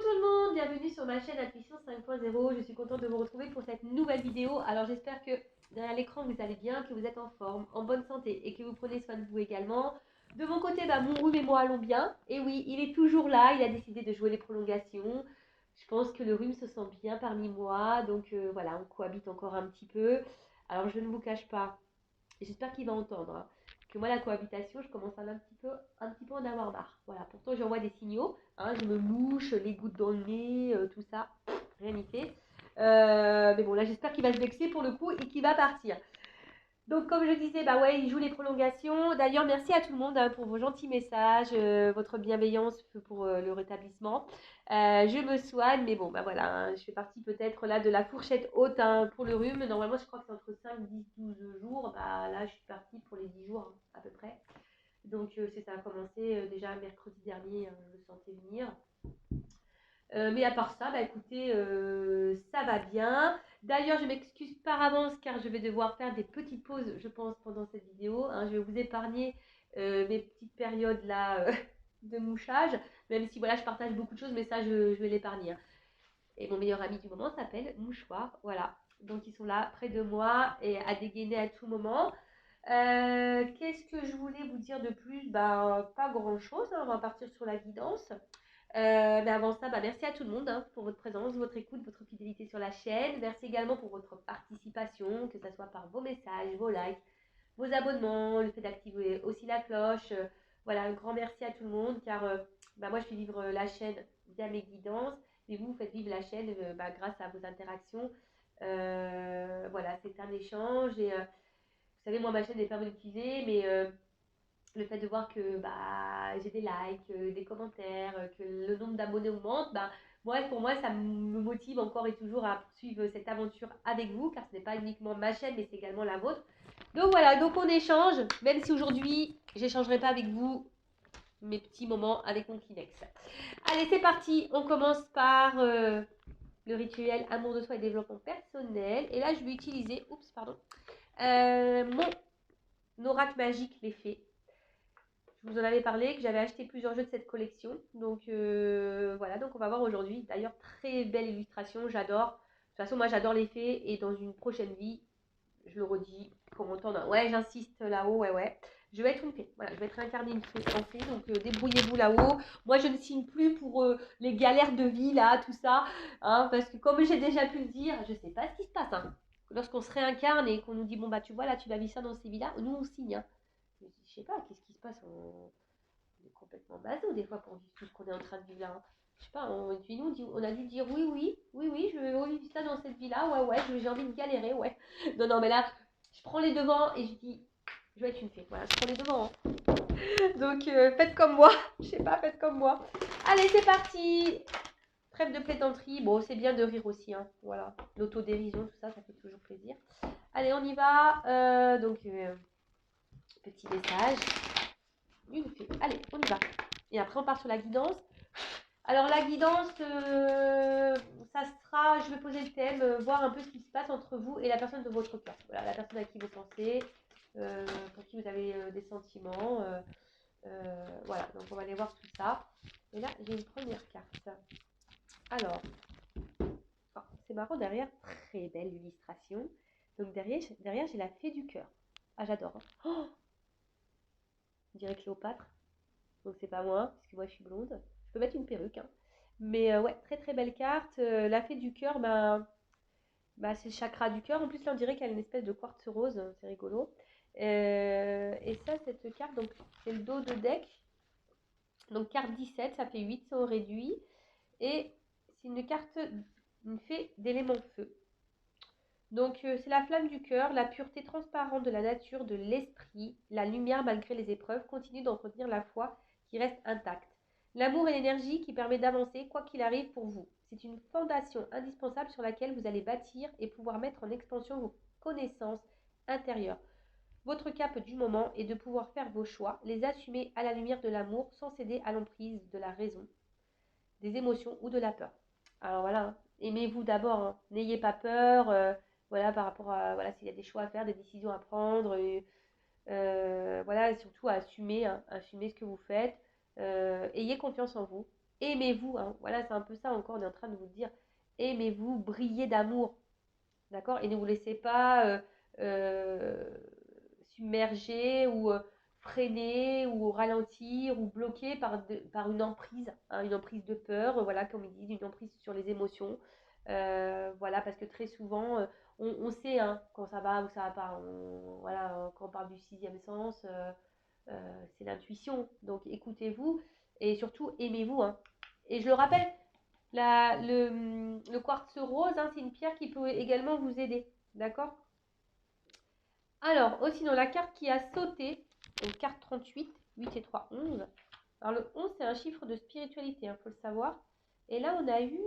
tout le monde, bienvenue sur ma chaîne Intuition 5.0. Je suis contente de vous retrouver pour cette nouvelle vidéo. Alors j'espère que derrière l'écran vous allez bien, que vous êtes en forme, en bonne santé et que vous prenez soin de vous également. De mon côté, mon rhume et moi allons bien. Et oui, il est toujours là, il a décidé de jouer les prolongations. Je pense que le rhume se sent bien parmi moi, donc voilà, on cohabite encore un petit peu. Alors je ne vous cache pas, j'espère qu'il va entendre, hein, que moi la cohabitation, je commence à un petit peu en avoir marre. Voilà, pourtant j'envoie des signaux, hein, je me mouche, les gouttes dans le nez, tout ça, rien n'y fait. Mais bon, là j'espère qu'il va se vexer pour le coup et qu'il va partir. Donc comme je disais, ouais, il joue les prolongations. D'ailleurs, merci à tout le monde, hein, pour vos gentils messages, votre bienveillance pour le rétablissement. Je me soigne, mais bon, voilà, hein, je fais partie peut-être là de la fourchette haute, hein, pour le rhume. Normalement, je crois que c'est entre 5, 10, 12 jours. Là, je suis partie pour les 10 jours, hein, à peu près. Donc ça a commencé déjà mercredi dernier, hein, je le sentais venir. Mais à part ça, écoutez, ça va bien. D'ailleurs, je m'excuse par avance car je vais devoir faire des petites pauses, je pense, pendant cette vidéo, hein. Je vais vous épargner mes petites périodes là de mouchage, même si voilà, je partage beaucoup de choses, mais ça, je vais l'épargner, hein. Et mon meilleur ami du moment s'appelle Mouchoir, voilà. Donc ils sont là près de moi et à dégainer à tout moment. Qu'est-ce que je voulais vous dire de plus? Pas grand-chose, hein. On va partir sur la guidance. Mais avant ça, merci à tout le monde, hein, pour votre présence, votre écoute, votre fidélité sur la chaîne. Merci également pour votre participation, que ce soit par vos messages, vos likes, vos abonnements, le fait d'activer aussi la cloche. Voilà, un grand merci à tout le monde car moi je fais vivre la chaîne via mes guidances, mais vous faites vivre la chaîne grâce à vos interactions. Voilà, c'est un échange et vous savez, moi ma chaîne n'est pas monétisée, mais le fait de voir que j'ai des likes, des commentaires, que le nombre d'abonnés augmente, pour moi, ça me motive encore et toujours à poursuivre cette aventure avec vous, car ce n'est pas uniquement ma chaîne, mais c'est également la vôtre. Donc voilà, donc on échange, même si aujourd'hui, j'échangerai pas avec vous mes petits moments avec mon Kleenex. Allez, c'est parti, on commence par le rituel amour de soi et développement personnel. Et là, je vais utiliser, mon oracle magique, les fées. Je vous en avais parlé, que j'avais acheté plusieurs jeux de cette collection. Donc voilà, donc on va voir aujourd'hui. D'ailleurs, très belle illustration, j'adore. De toute façon, moi j'adore les fées et dans une prochaine vie, je le redis, pour entendre. Ouais, j'insiste là-haut, ouais. Je vais être une fée. Voilà, je vais être incarnée une fée en fée. Donc débrouillez-vous là-haut. Moi, je ne signe plus pour les galères de vie là, tout ça. Hein, parce que comme j'ai déjà pu le dire, je ne sais pas ce qui se passe, hein. Lorsqu'on se réincarne et qu'on nous dit, bon, tu vois, là, tu vas vivre ça dans ces vies-là, nous, on signe, hein. Je sais pas, qu'est-ce qui se passe, on est complètement bateau des fois pour vivre tout ce qu'on est en train de vivre là, hein. Je sais pas, on a dû dire oui, je vais revivre ça dans cette vie-là, ouais, j'ai envie de galérer, ouais. Non, mais là, je prends les devants et je dis, je vais être une fée, voilà, je prends les devants, hein. Donc, faites comme moi, je sais pas, faites comme moi. Allez, c'est parti. Trêve de plaisanterie, bon, c'est bien de rire aussi, hein, voilà. L'autodérision, tout ça, ça fait toujours plaisir. Allez, on y va, petit message. Une fée. Allez, on y va. Et après, on part sur la guidance. Alors, la guidance, ça sera, je vais poser le thème, voir un peu ce qui se passe entre vous et la personne de votre cœur. Voilà, la personne à qui vous pensez, pour qui vous avez des sentiments. Voilà, donc on va aller voir tout ça. Et là, j'ai une première carte. Alors, c'est marrant, derrière, très belle illustration. Donc, derrière j'ai la fée du cœur. Ah, j'adore, hein. Oh, on dirait Cléopâtre. Donc c'est pas moi, parce que moi je suis blonde. Je peux mettre une perruque, hein. Mais ouais, très très belle carte. La fée du cœur, c'est le chakra du cœur. En plus là on dirait qu'elle a une espèce de quartz rose, hein, c'est rigolo. Et ça, cette carte, donc c'est le dos de deck. Donc carte 17, ça fait 8 au réduit. Et c'est une carte, une fée d'élément feu. Donc c'est la flamme du cœur, la pureté transparente de la nature, de l'esprit, la lumière malgré les épreuves, continue d'entretenir la foi qui reste intacte. L'amour et l'énergie qui permet d'avancer quoi qu'il arrive pour vous. C'est une fondation indispensable sur laquelle vous allez bâtir et pouvoir mettre en expansion vos connaissances intérieures. Votre cap du moment est de pouvoir faire vos choix, les assumer à la lumière de l'amour sans céder à l'emprise de la raison, des émotions ou de la peur. Alors voilà, hein. Aimez-vous d'abord, hein. N'ayez pas peur, voilà, par rapport à, voilà, s'il y a des choix à faire, des décisions à prendre, voilà, et surtout à assumer, hein, assumer ce que vous faites. Ayez confiance en vous, Aimez-vous, hein. Voilà, c'est un peu ça encore, on est en train de vous dire. Aimez-vous, brillez d'amour, d'accord? Et ne vous laissez pas euh, submerger ou freiner ou ralentir ou bloquer par une emprise de peur, voilà, comme ils disent, une emprise sur les émotions. Voilà, parce que très souvent, on sait hein, quand ça va ou ça va pas. Voilà, quand on parle du sixième sens, c'est l'intuition. Donc écoutez-vous et surtout aimez-vous, hein. Et je le rappelle, le quartz rose, hein, c'est une pierre qui peut également vous aider. D'accord? Alors, aussi dans la carte qui a sauté, donc carte 38, 8 et 3, 11. Alors le 11, c'est un chiffre de spiritualité, il faut le savoir. Et là, on a eu...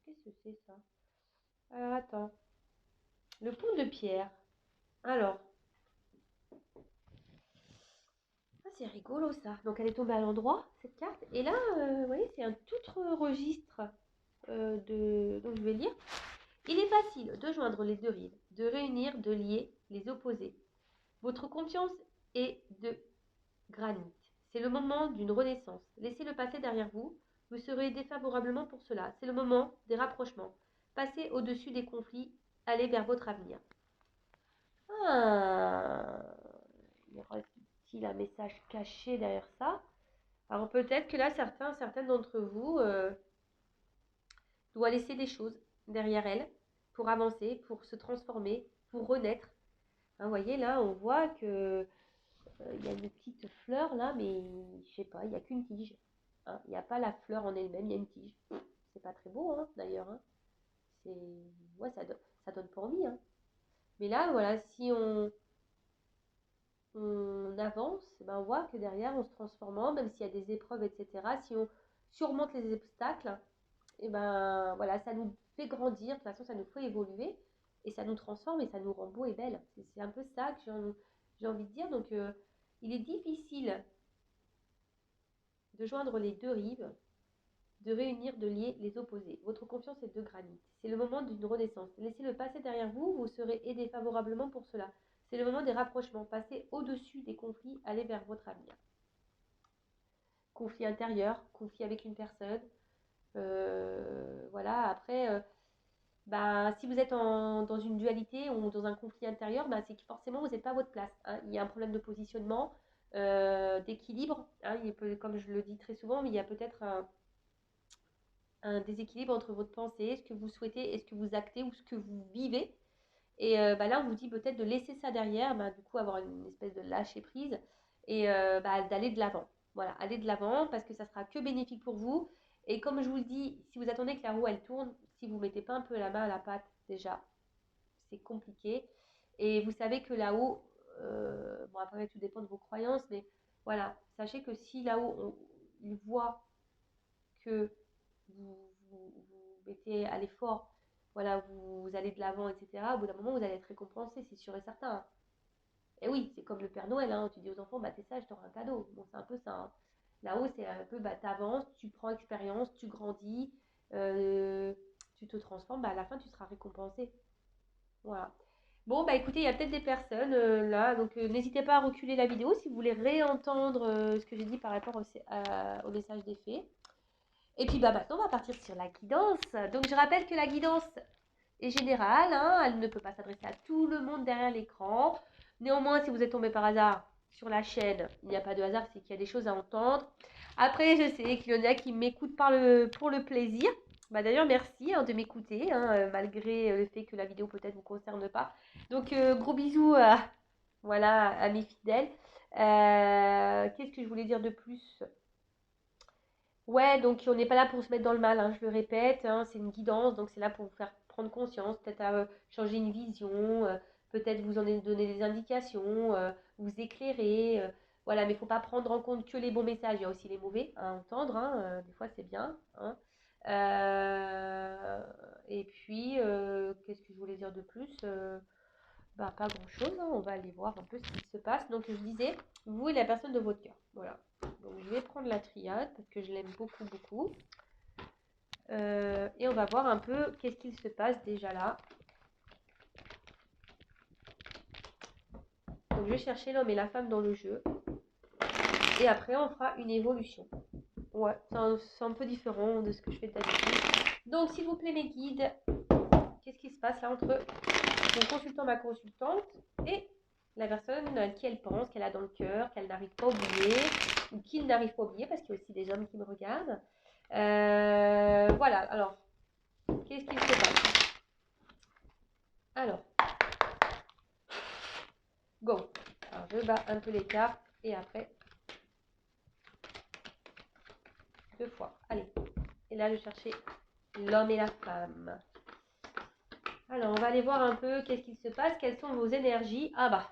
Qu'est-ce que c'est ça? Alors attends. Le pont de pierre. Alors, c'est rigolo ça. Donc elle est tombée à l'endroit, cette carte. Et là, vous voyez, c'est un tout autre registre donc je vais lire. Il est facile de joindre les deux rives, de réunir, de lier les opposés. Votre confiance est de granit. C'est le moment d'une renaissance. Laissez le passé derrière vous. Vous serez défavorablement pour cela. C'est le moment des rapprochements. Passez au-dessus des conflits. Allez vers votre avenir. Ah, y aura-t-il un message caché derrière ça? Alors peut-être que là, certaines d'entre vous doivent laisser des choses derrière elles pour avancer, pour se transformer, pour renaître. Hein, vous voyez, là, on voit que il y a une petite fleur là, mais je sais pas, il n'y a qu'une tige. Hein. Il n'y a pas la fleur en elle-même, il y a une tige. C'est pas très beau, hein, d'ailleurs. Hein. C'est... Ouais, ça donne pas envie. Hein. Mais là, voilà, si on avance, ben on voit que derrière, on se transforme, même s'il y a des épreuves, etc. Si on surmonte les obstacles, et ben voilà, ça nous fait grandir, de toute façon, ça nous fait évoluer, et ça nous transforme, et ça nous rend beau et belle. C'est un peu ça que j'ai envie de dire. Donc, il est difficile de joindre les deux rives, de réunir, de lier les opposés. Votre confiance est de granit. C'est le moment d'une renaissance. Laissez le passé derrière vous, vous serez aidé favorablement pour cela. C'est le moment des rapprochements. Passez au-dessus des conflits, allez vers votre avenir. Conflit intérieur, conflit avec une personne. Voilà, après, bah, si vous êtes dans une dualité ou dans un conflit intérieur, bah, c'est que forcément vous n'êtes pas à votre place. Hein. Il y a un problème de positionnement, d'équilibre. Hein. Comme je le dis très souvent, il y a peut-être un déséquilibre entre votre pensée, ce que vous souhaitez et ce que vous actez ou ce que vous vivez. Et bah, là, on vous dit peut-être de laisser ça derrière, bah, du coup avoir une espèce de lâcher prise et bah, d'aller de l'avant. Voilà, aller de l'avant parce que ça sera que bénéfique pour vous. Et comme je vous le dis, si vous attendez que la roue elle tourne, si vous ne mettez pas un peu la main à la pâte, déjà, c'est compliqué. Et vous savez que là-haut, bon après tout dépend de vos croyances, mais voilà, sachez que si là-haut il voit que vous mettez à l'effort, voilà, vous allez de l'avant, etc., au bout d'un moment, vous allez être récompensé, c'est sûr et certain. Hein. Et oui, c'est comme le Père Noël, hein, tu dis aux enfants, bah t'es sage, t'auras un cadeau. Bon, c'est un peu ça. Hein. Là-haut, c'est un peu, bah t'avances, tu prends expérience, tu grandis, euh, tu te transformes, bah à la fin, tu seras récompensé. Voilà. Bon, bah écoutez, il y a peut-être des personnes là, donc n'hésitez pas à reculer la vidéo si vous voulez réentendre ce que j'ai dit par rapport au message des fées. Et puis bah maintenant on va partir sur la guidance. Donc je rappelle que la guidance est générale, hein, elle ne peut pas s'adresser à tout le monde derrière l'écran. Néanmoins, si vous êtes tombé par hasard sur la chaîne, il n'y a pas de hasard, c'est qu'il y a des choses à entendre. Après, je sais qu'il y en a qui m'écoutent pour le plaisir. Bah, d'ailleurs, merci hein, de m'écouter, hein, malgré le fait que la vidéo peut-être ne vous concerne pas. Donc, gros bisous voilà, à mes fidèles. Qu'est-ce que je voulais dire de plus? Ouais, donc on n'est pas là pour se mettre dans le mal, hein, je le répète, hein, c'est une guidance, donc c'est là pour vous faire prendre conscience, peut-être à changer une vision, peut-être vous en donner des indications, vous éclairer, voilà, mais il ne faut pas prendre en compte que les bons messages, il y a aussi les mauvais à entendre, hein, des fois c'est bien. Hein. Et puis, qu'est-ce que je voulais dire de plus? Bah, pas grand-chose, hein. On va aller voir un peu ce qui se passe. Donc, je disais, vous et la personne de votre cœur. Voilà. Donc, je vais prendre la triade parce que je l'aime beaucoup, beaucoup. Et on va voir un peu qu'est-ce qu'il se passe déjà là. Donc, je vais chercher l'homme et la femme dans le jeu. Et après, on fera une évolution. Ouais, c'est un peu différent de ce que je fais d'habitude. Donc, s'il vous plaît, mes guides, qu'est-ce qui se passe là entre mon consultant, ma consultante et la personne qui elle pense, qu'elle a dans le cœur, qu'elle n'arrive pas à oublier, ou qu'il n'arrive pas à oublier, parce qu'il y a aussi des hommes qui me regardent. Voilà, alors, qu'est-ce qu'il se passe? Alors, go. Alors, je bats un peu les cartes et après, 2 fois. Allez. Et là, je cherchais l'homme et la femme. Alors, on va aller voir un peu qu'est-ce qu'il se passe, quelles sont vos énergies. Ah bah.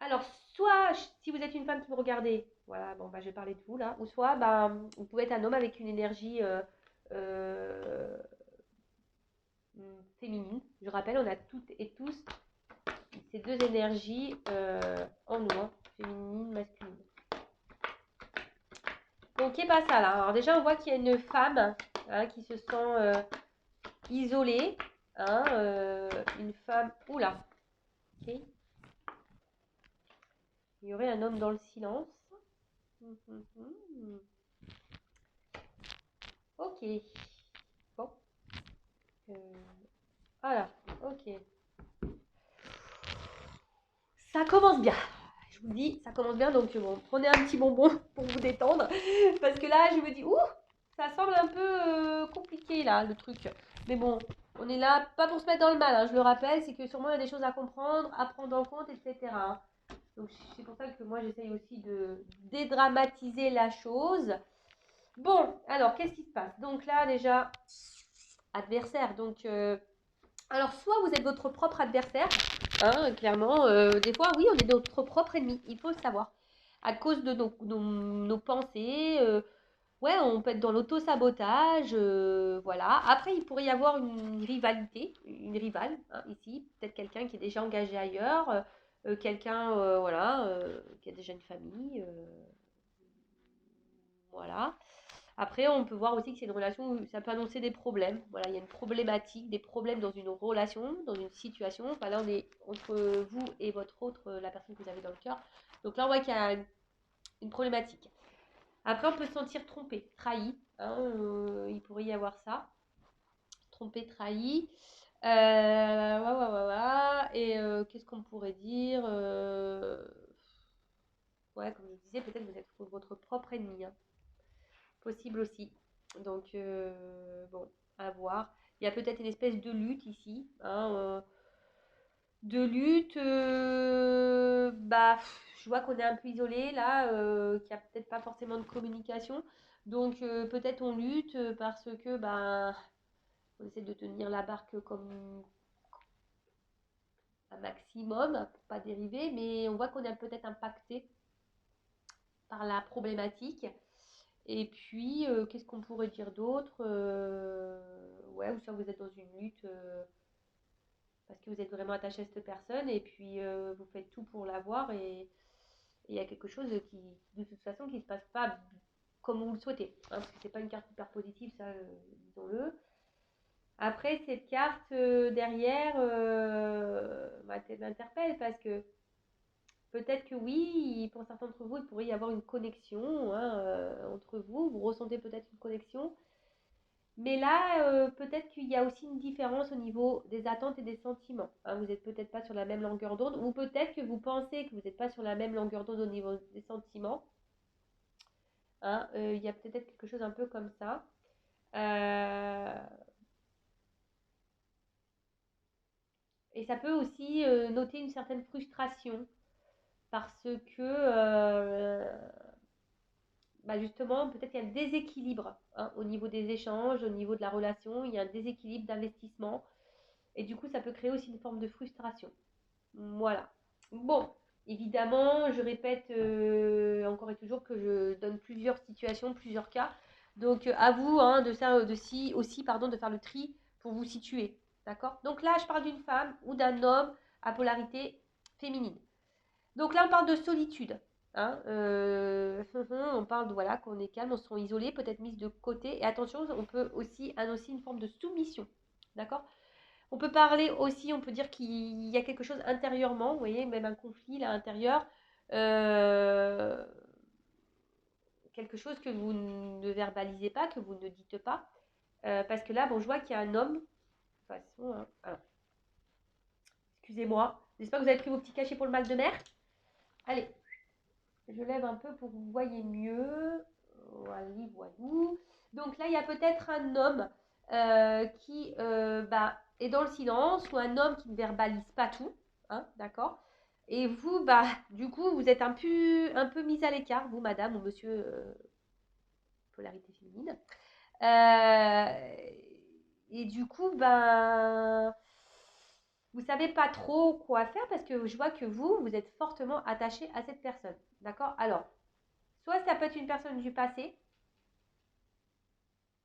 Alors, soit si vous êtes une femme qui me regardez, voilà, bon, bah, je vais parler de vous là, ou soit bah, vous pouvez être un homme avec une énergie euh, féminine. Je rappelle, on a toutes et tous ces deux énergies en nous, hein, féminine, masculine. Donc, qu'est pas ça là? Alors, déjà, on voit qu'il y a une femme hein, qui se sent isolée. Hein, une femme. Oula! Ok. Il y aurait un homme dans le silence. Ok. Bon. Voilà. Ok. Ça commence bien. Je vous dis, ça commence bien. Donc, bon, prenez un petit bonbon pour vous détendre. Parce que là, je me dis, ouh, ça semble un peu compliqué, là, le truc. Mais bon, on est là, pas pour se mettre dans le mal, hein, je le rappelle. C'est que sûrement, il y a des choses à comprendre, à prendre en compte, etc. Donc, c'est pour ça que moi, j'essaye aussi de dédramatiser la chose. Bon, alors, qu'est-ce qui se passe? Donc là, déjà, adversaire. Donc, alors, soit vous êtes votre propre adversaire, hein, clairement. Des fois, oui, on est notre propre ennemi, il faut le savoir. À cause de nos pensées, ouais, on peut être dans l'auto-sabotage, voilà. Après, il pourrait y avoir une rivalité, une rivale, hein, ici. Peut-être quelqu'un qui est déjà engagé ailleurs, quelqu'un, voilà, qui a déjà une famille, voilà. Après, on peut voir aussi que c'est une relation où ça peut annoncer des problèmes. Voilà, il y a une problématique, des problèmes dans une relation, dans une situation. Enfin, là, on est entre vous et votre autre, la personne que vous avez dans le cœur. Donc là, on voit qu'il y a une problématique. Après, on peut se sentir trompé, trahi. Hein, il pourrait y avoir ça. Trompé, trahi. Et qu'est-ce qu'on pourrait dire ouais, comme je disais, peut-être vous êtes votre propre ennemi. Hein. Possible aussi. Donc, bon, à voir. Il y a peut-être une espèce de lutte ici. Hein, de lutte. Bah, je vois qu'on est un peu isolé là, qu'il n'y a peut-être pas forcément de communication. Donc, peut-être on lutte parce que bah, on essaie de tenir la barque comme un maximum pour pas dériver. Mais on voit qu'on est peut-être impacté par la problématique. Et puis, qu'est-ce qu'on pourrait dire d'autre ouais, ou soit vous êtes dans une lutte parce que vous êtes vraiment attaché à cette personne et puis vous faites tout pour l'avoir et il y a quelque chose qui, de toute façon, qui ne se passe pas comme vous le souhaitez. Hein, parce que c'est pas une carte hyper positive, ça, disons-le. Après, cette carte derrière m'interpelle parce que peut-être que oui, pour certains d'entre vous, il pourrait y avoir une connexion hein, entre vous. Vous ressentez peut-être une connexion. Mais là, peut-être qu'il y a aussi une différence au niveau des attentes et des sentiments. Hein. Vous n'êtes peut-être pas sur la même longueur d'onde, ou peut-être que vous pensez que vous n'êtes pas sur la même longueur d'onde au niveau des sentiments. Hein. Il y a peut-être quelque chose un peu comme ça. Et ça peut aussi noter une certaine frustration parce que bah justement, peut-être qu'il y a un déséquilibre hein, au niveau des échanges, au niveau de la relation, il y a un déséquilibre d'investissement. Et du coup, ça peut créer aussi une forme de frustration. Voilà. Bon, évidemment, je répète encore et toujours que je donne plusieurs situations, plusieurs cas. Donc, à vous hein, aussi pardon, de faire le tri pour vous situer. D'accord. Donc là, je parle d'une femme ou d'un homme à polarité féminine. Donc là, on parle de solitude. Hein, on parle de voilà qu'on est calme, on se sent isolé, peut-être mise de côté. Et attention, on peut aussi annoncer une forme de soumission. D'accord. On peut parler aussi, on peut dire qu'il y a quelque chose intérieurement, vous voyez, même un conflit là intérieur. Euh, quelque chose que vous ne verbalisez pas, que vous ne dites pas. Parce que là, bon, je vois qu'il y a un homme. De toute façon, hein, alors, excusez-moi. J'espère que vous avez pris vos petits cachets pour le mal de mer. Allez, je lève un peu pour que vous voyez mieux. Voilà, voilà. Donc là, il y a peut-être un homme qui est dans le silence ou un homme qui ne verbalise pas tout. Hein, d'accord. Et vous, du coup, vous êtes un peu mis à l'écart, vous, madame ou monsieur, polarité féminine. Et du coup, vous savez pas trop quoi faire parce que je vois que vous êtes fortement attaché à cette personne. D'accord. Alors, soit ça peut être une personne du passé.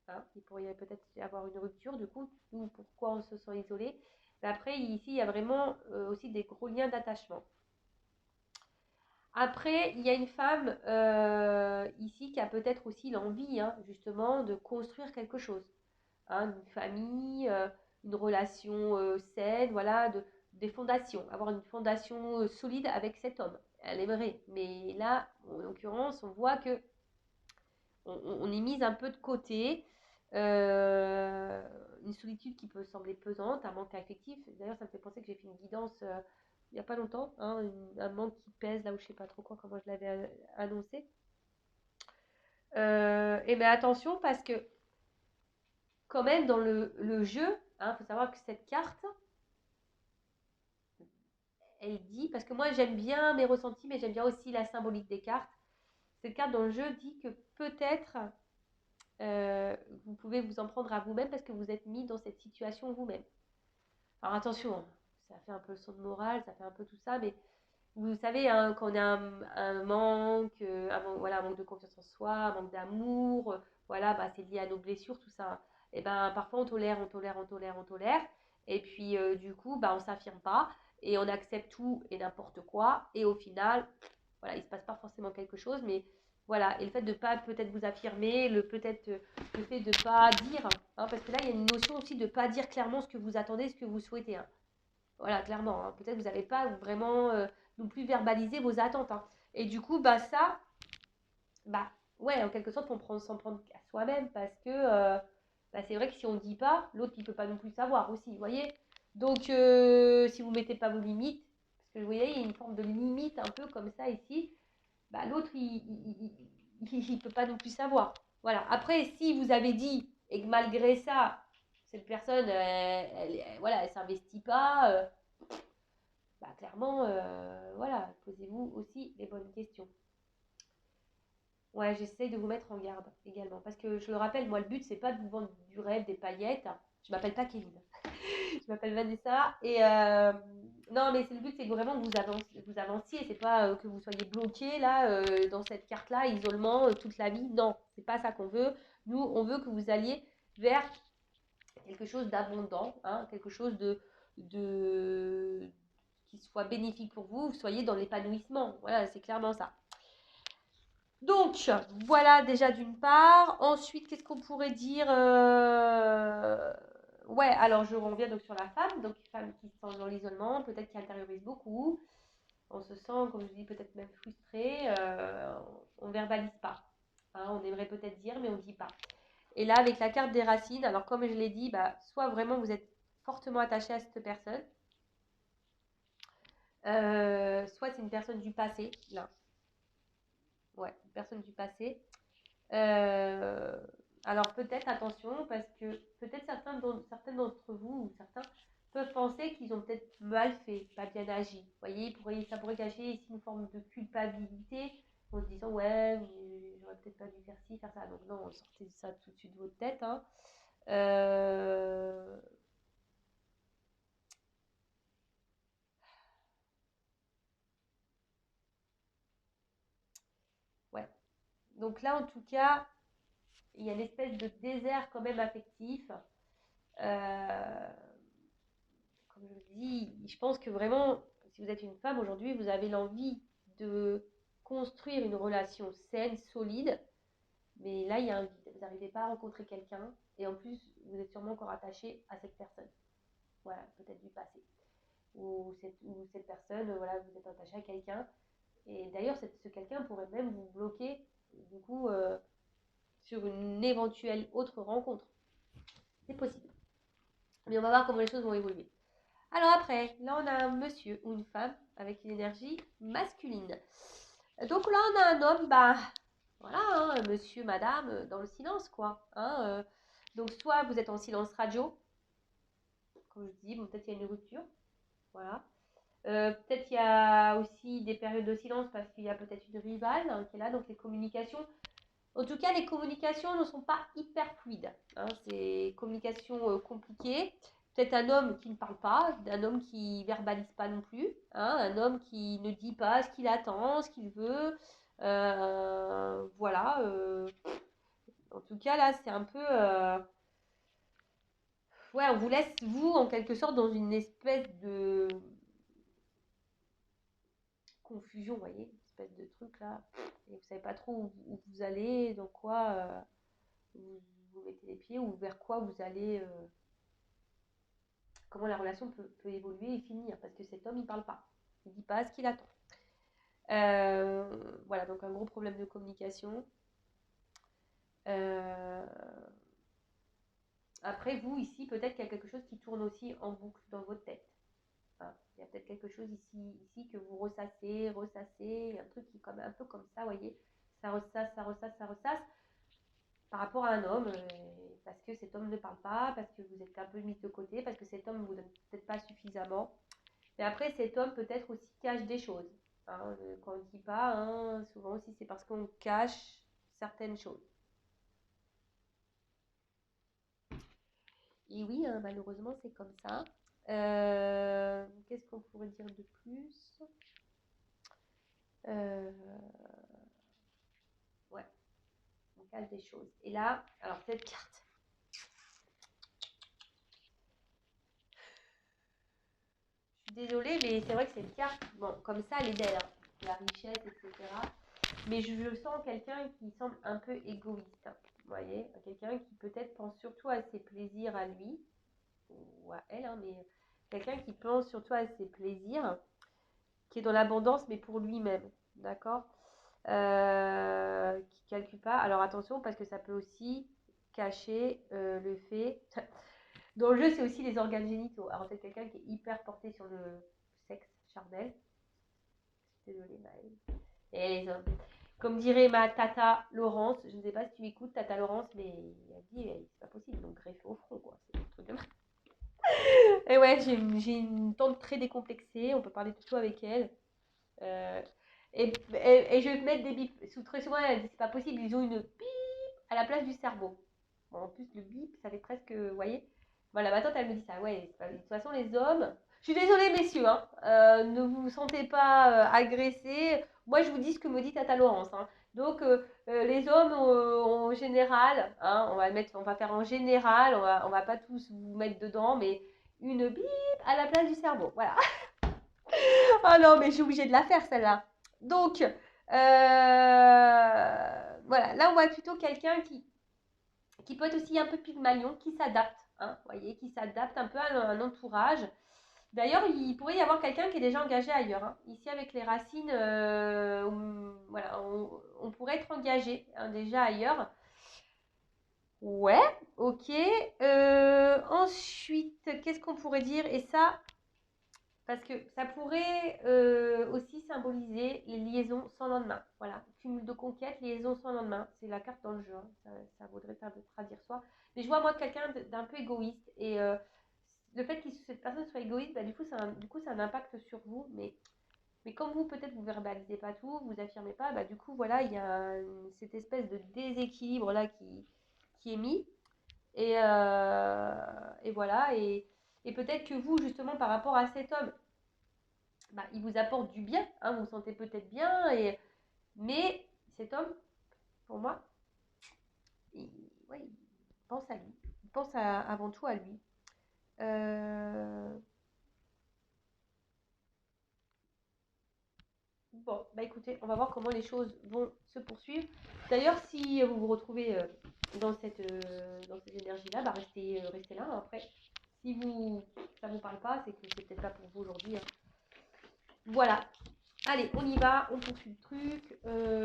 Hein, il pourrait peut-être y avoir une rupture, du coup, ou pourquoi on se sent isolé. Mais après, ici, il y a vraiment aussi des gros liens d'attachement. Après, il y a une femme ici qui a peut-être aussi l'envie, hein, justement, de construire quelque chose. Hein, une famille, une relation saine, voilà, des fondations. Avoir une fondation solide avec cet homme. Elle aimerait. Mais là, en l'occurrence, on voit que on est mise un peu de côté. Une solitude qui peut sembler pesante, un manque affectif. D'ailleurs, ça me fait penser que j'ai fait une guidance il n'y a pas longtemps, hein, un manque qui pèse là où je sais pas trop quoi, comment je l'avais annoncé. Et bien attention parce que quand même dans le jeu, il faut savoir que cette carte, elle dit, parce que moi j'aime bien mes ressentis, mais j'aime bien aussi la symbolique des cartes. Cette carte dans le jeu dit que peut-être vous pouvez vous en prendre à vous-même parce que vous êtes mis dans cette situation vous-même. Alors attention, hein, ça fait un peu le son de morale, ça fait un peu tout ça, mais vous savez, hein, quand on a un manque, voilà, un manque de confiance en soi, un manque d'amour, voilà, c'est lié à nos blessures, tout ça. Et parfois on tolère, et puis du coup, on s'affirme pas et on accepte tout et n'importe quoi, et au final, voilà, il se passe pas forcément quelque chose, mais voilà, et le fait de pas peut-être vous affirmer, le fait de pas dire, hein, parce que là il y a une notion aussi de pas dire clairement ce que vous attendez, ce que vous souhaitez, hein. Voilà, clairement, hein. Peut-être que vous n'avez pas vraiment non plus verbalisé vos attentes, hein. Et du coup, ça, ouais, en quelque sorte, on s'en prendre à soi-même parce que c'est vrai que si on ne dit pas, l'autre, il ne peut pas non plus savoir aussi, vous voyez. Donc, si vous ne mettez pas vos limites, parce que vous voyez, il y a une forme de limite un peu comme ça ici, l'autre, il ne peut pas non plus savoir. Voilà. Après, si vous avez dit et que malgré ça, cette personne, voilà, elle s'investit pas, clairement, voilà, posez-vous aussi les bonnes questions. Ouais, j'essaye de vous mettre en garde également. Parce que je le rappelle, moi, le but, c'est pas de vous vendre du rêve, des paillettes. Je m'appelle pas Kevin. Je m'appelle Vanessa. Et non, mais le but, c'est que vraiment vous avanciez. C'est pas que vous soyez bloqué là, dans cette carte-là, isolement, toute la vie. Non, c'est pas ça qu'on veut. Nous, on veut que vous alliez vers quelque chose d'abondant, hein, quelque chose de qui soit bénéfique pour vous, vous soyez dans l'épanouissement. Voilà, c'est clairement ça. Donc, voilà déjà d'une part. Ensuite, qu'est-ce qu'on pourrait dire Ouais, alors je reviens donc sur la femme. Donc, femme qui se sent dans l'isolement, peut-être qui intériorise beaucoup. On se sent, comme je dis, peut-être même frustré. On ne verbalise pas. Hein, on aimerait peut-être dire, mais on ne dit pas. Et là, avec la carte des racines, alors comme je l'ai dit, soit vraiment vous êtes fortement attaché à cette personne, soit c'est une personne du passé, là. Ouais, une personne du passé. Euh, alors peut-être, attention, parce que peut-être certains d'entre vous, ou certains, peuvent penser qu'ils ont peut-être mal fait, pas bien agi. Vous voyez, ça pourrait cacher ici une forme de culpabilité, en se disant, ouais, j'aurais peut-être pas dû faire ci, faire ça. Donc non, sortez ça tout de suite de votre tête, hein. Euh, ouais. Donc là, en tout cas, il y a une espèce de désert quand même affectif. Euh, Comme je vous dis, je pense que vraiment, si vous êtes une femme aujourd'hui, vous avez l'envie de construire une relation saine, solide. Mais là, il y a un vide. Vous n'arrivez pas à rencontrer quelqu'un. Et en plus, vous êtes sûrement encore attaché à cette personne. Voilà, peut-être du passé. Ou cette personne, voilà, vous êtes attaché à quelqu'un. Et d'ailleurs, ce quelqu'un pourrait même vous bloquer du coup, sur une éventuelle autre rencontre. C'est possible. Mais on va voir comment les choses vont évoluer. Alors après, là on a un monsieur ou une femme avec une énergie masculine. Donc là on a un homme, bah voilà, hein, monsieur, madame, dans le silence quoi. Hein, donc soit vous êtes en silence radio, comme je dis, bon, peut-être il y a une rupture, voilà. Peut-être il y a aussi des périodes de silence parce qu'il y a peut-être une rivale hein, qui est là, donc les communications. En tout cas, les communications ne sont pas hyper fluides. Hein, c'est communication compliquée. Peut-être un homme qui ne parle pas, un homme qui verbalise pas non plus, hein, un homme qui ne dit pas ce qu'il attend, ce qu'il veut. Voilà. En tout cas, là, c'est un peu... ouais, on vous laisse, vous, en quelque sorte, dans une espèce de confusion, vous voyez, une espèce de truc là. Et vous savez pas trop où vous allez, dans quoi vous mettez les pieds, ou vers quoi vous allez... comment la relation peut évoluer et finir, parce que cet homme, il parle pas. Il dit pas ce qu'il attend. Voilà, donc un gros problème de communication. Après, vous, ici, peut-être qu'il y a quelque chose qui tourne aussi en boucle dans votre tête. Hein, il y a peut-être quelque chose ici que vous ressassez, un truc qui est comme, un peu comme ça, vous voyez. Ça ressasse, par rapport à un homme, parce que cet homme ne parle pas, parce que vous êtes un peu mis de côté, parce que cet homme ne vous donne peut-être pas suffisamment. Mais après, cet homme peut-être aussi cache des choses. Hein, quand on ne dit pas, hein, souvent aussi c'est parce qu'on cache certaines choses. Et oui, hein, malheureusement, c'est comme ça. Qu'est-ce qu'on pourrait dire de plus? Ouais, on cache des choses. Et là, alors cette carte. Je suis désolée, mais c'est vrai que cette carte, bon, comme ça, elle est belle, hein, la richesse, etc. Mais je sens quelqu'un qui semble un peu égoïste. Hein, vous voyez, quelqu'un qui peut-être pense surtout à ses plaisirs à lui, ou à elle, hein, mais quelqu'un qui pense surtout à ses plaisirs, qui est dans l'abondance, mais pour lui-même, d'accord, qui calcule pas. Alors attention, parce que ça peut aussi cacher le fait... Dans le jeu, c'est aussi les organes génitaux. Alors peut-être quelqu'un qui est hyper porté sur le sexe charnel. Désolée, Maëlle. Et les hommes. Comme dirait ma tata Laurence, je ne sais pas si tu écoutes tata Laurence, mais elle dit c'est pas possible, donc greffer au front, quoi. C'est un truc de mal. Et ouais, j'ai une tante très décomplexée, on peut parler de tout avec elle. Euh, et je vais mettre des bips. Très souvent, elle dit c'est pas possible, ils ont une bip à la place du cerveau. Bon, en plus, le bip, ça fait presque, vous voyez. Voilà, ma tante, elle me dit ça. Ouais, de toute façon, les hommes. Je suis désolée, messieurs, hein, ne vous sentez pas agressés. Moi, je vous dis ce que me dit Tata Laurence. Hein. Donc, les hommes, en général, hein, on va faire en général, on va pas tous vous mettre dedans, mais une bip à la place du cerveau. Voilà. Oh non, mais je suis obligée de la faire, celle-là. Donc, voilà, là, on voit plutôt quelqu'un qui peut être aussi un peu pygmalion, qui s'adapte, hein, voyez, qui s'adapte un peu à un entourage. D'ailleurs, il pourrait y avoir quelqu'un qui est déjà engagé ailleurs. Hein. Ici, avec les racines, voilà, on pourrait être engagé hein, déjà ailleurs. Ouais, ok. Ensuite, qu'est-ce qu'on pourrait dire? Et ça, parce que ça pourrait aussi symboliser les liaisons sans lendemain. Voilà, cumul de conquêtes, liaison sans lendemain. C'est la carte dans le jeu. Hein. Ça vaudrait un peu traduire soi. Mais je vois moi quelqu'un d'un peu égoïste. Et le fait que cette personne soit égoïste, bah, du coup, ça a un impact sur vous. Mais comme vous, peut-être, vous verbalisez pas tout, vous affirmez pas, bah, du coup, voilà, il y a cette espèce de déséquilibre là qui est mis. Et voilà. Et peut-être que vous, justement, par rapport à cet homme, bah, il vous apporte du bien, hein, vous vous sentez peut-être bien, mais cet homme, pour moi, ouais, il pense à lui, il pense avant tout à lui. Bon, bah écoutez, on va voir comment les choses vont se poursuivre. D'ailleurs, si vous vous retrouvez dans cette énergie-là, bah restez là. Hein. Après, si ça vous parle pas, c'est que c'est peut-être pas pour vous aujourd'hui. Hein. Voilà. Allez, on y va, on poursuit le truc.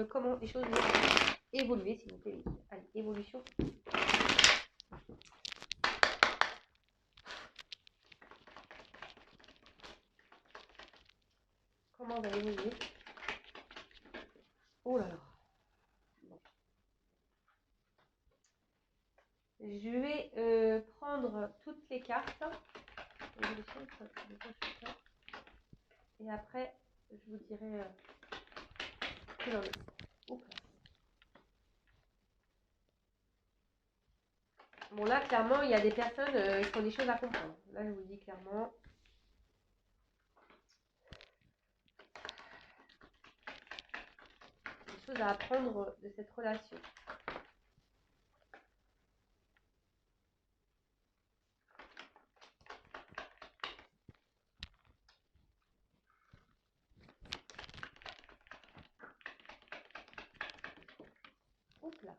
Comment les choses vont évoluer, s'il vous plaît. Allez, évolution. Comment on va évoluer? Oh là là. Je vais prendre toutes les cartes. Et après, je vous dirai ce qu'il en est. Bon, là, clairement, il y a des personnes qui ont des choses à comprendre. Là, je vous le dis clairement. Des choses à apprendre de cette relation. Oups là.